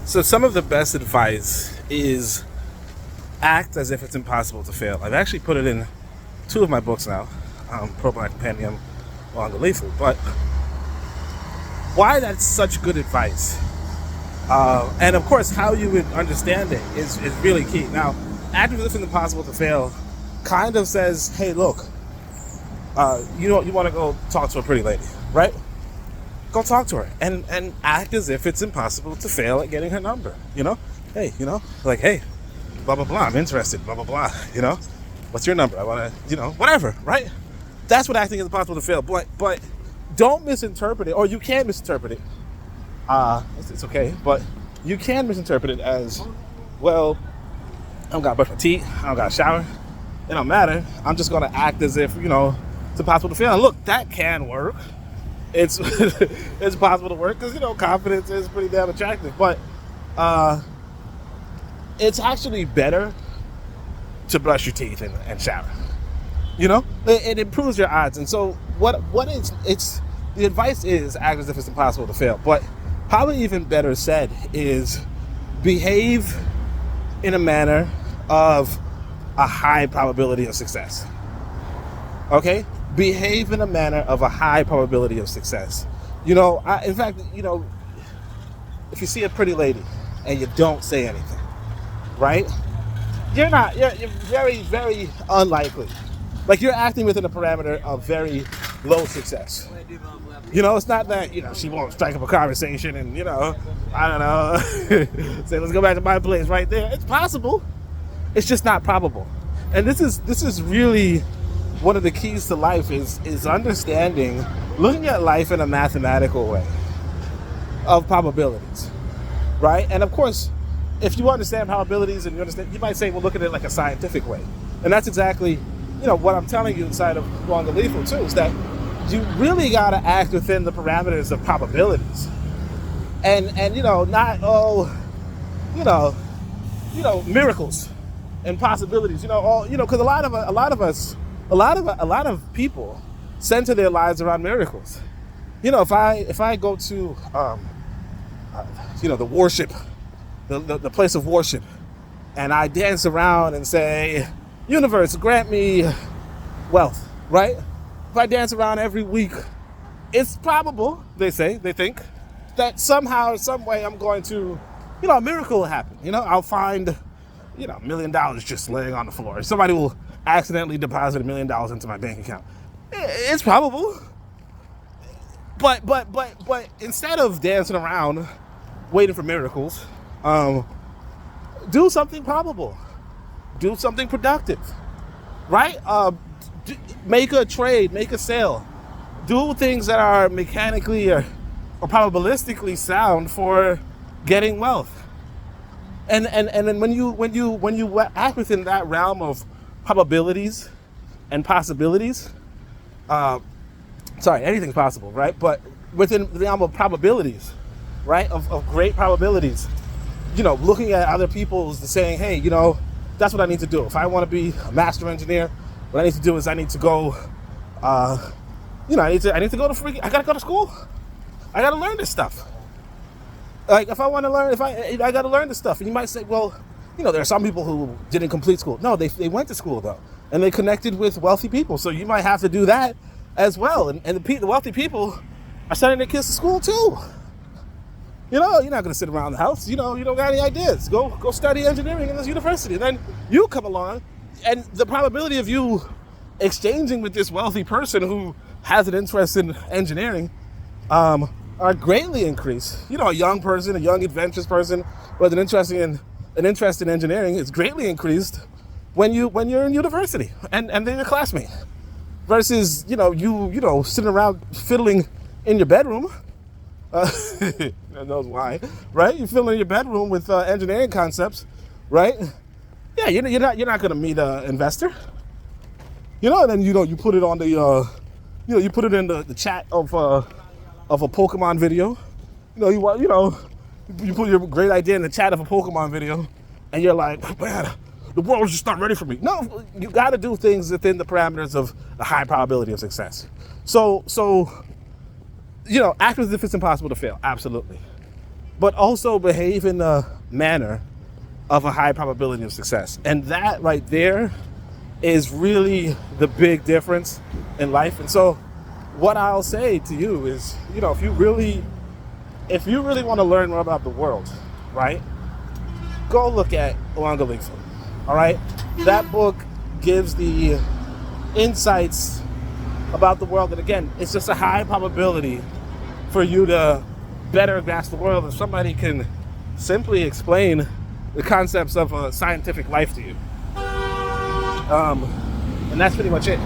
So some of the best advice is act as if it's impossible to fail. I've actually put it in two of my books now, Pro Black Compendium, on the Lethal. But why that's such good advice, and of course how you would understand it is really key. Now, act as if it's impossible to fail kind of says, hey, look, you want to go talk to a pretty lady, right? Go talk to her and act as if it's impossible to fail at getting her number. Hey, like, hey, blah blah blah, I'm interested, blah blah blah. What's your number? I want to, whatever, right? That's what acting is impossible to fail. But don't misinterpret it, or you can misinterpret it. It's okay, but you can misinterpret it as, well, I don't gotta brush my teeth, I don't gotta shower, it don't matter. I'm just gonna act as if it's impossible to fail. And look, that can work. It's it's possible to work because confidence is pretty damn attractive. But it's actually better to brush your teeth and shower. It improves your odds. And so the advice is act as if it's impossible to fail. But probably even better said is behave in a manner of a high probability of success. Okay? Behave in a manner of a high probability of success. In fact, if you see a pretty lady and you don't say anything, right? You're very, very unlikely. Like, you're acting within a parameter of very low success. It's not that, she won't strike up a conversation and, I don't know, say, let's go back to my place right there. It's possible. It's just not probable. And this is really one of the keys to life is understanding, looking at life in a mathematical way of probabilities, right? And of course, if you understand probabilities and you might say, well, look at it like a scientific way. And that's exactly, what I'm telling you inside of Going to Lethal too, is that you really got to act within the parameters of probabilities. And miracles and possibilities, because a lot of people center their lives around miracles. If I go to the worship, the place of worship, and I dance around and say, universe, grant me wealth, right? If I dance around every week, it's probable, they think, that somehow, some way I'm going to, a miracle will happen. I'll find, $1 million just laying on the floor. Somebody will accidentally deposit $1 million into my bank account. It's probable. But instead of dancing around waiting for miracles, do something probable. Do something productive, right? Make a trade, make a sale. Do things that are mechanically or probabilistically sound for getting wealth. And then when you act within that realm of probabilities and possibilities, anything's possible, right? But within the realm of probabilities, right, of great probabilities, looking at other people's and saying, hey, that's what I need to do. If I want to be a master engineer, what I need to do is I need to go, I need to go to I gotta go to school. I gotta learn this stuff. Like, if I want to learn, I gotta learn this stuff. And you might say, well, there are some people who didn't complete school. No, they went to school though, and they connected with wealthy people. So you might have to do that as well. And the wealthy people are sending their kids to school too. You're not going to sit around the house. You don't got any ideas. Go study engineering in this university. And then you come along, and the probability of you exchanging with this wealthy person who has an interest in engineering are greatly increased. A young person, a young adventurous person with an interest in engineering is greatly increased when you're in university and they're your classmate. Versus, you sitting around fiddling in your bedroom. God knows why, right? You fill in your bedroom with engineering concepts, right? Yeah, you're not going to meet an investor, and then you put it on the you put it in the chat of a Pokemon video, you put your great idea in the chat of a Pokemon video, and you're like, man, the world's just not ready for me. No, you got to do things within the parameters of a high probability of success. So act as if it's impossible to fail. Absolutely. but also behave in a manner of a high probability of success. And that right there is really the big difference in life. And so what I'll say to you is, if you really want to learn more about the world, right? Go look at Oanga Lingford. All right? That book gives the insights about the world. And again, it's just a high probability for you to better grasp the world if somebody can simply explain the concepts of a scientific life to you. And that's pretty much it.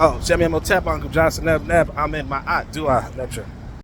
Oh, Shemi Amotep, Uncle Johnson, Neb, Amen, Ma'at, Dua, Lecture.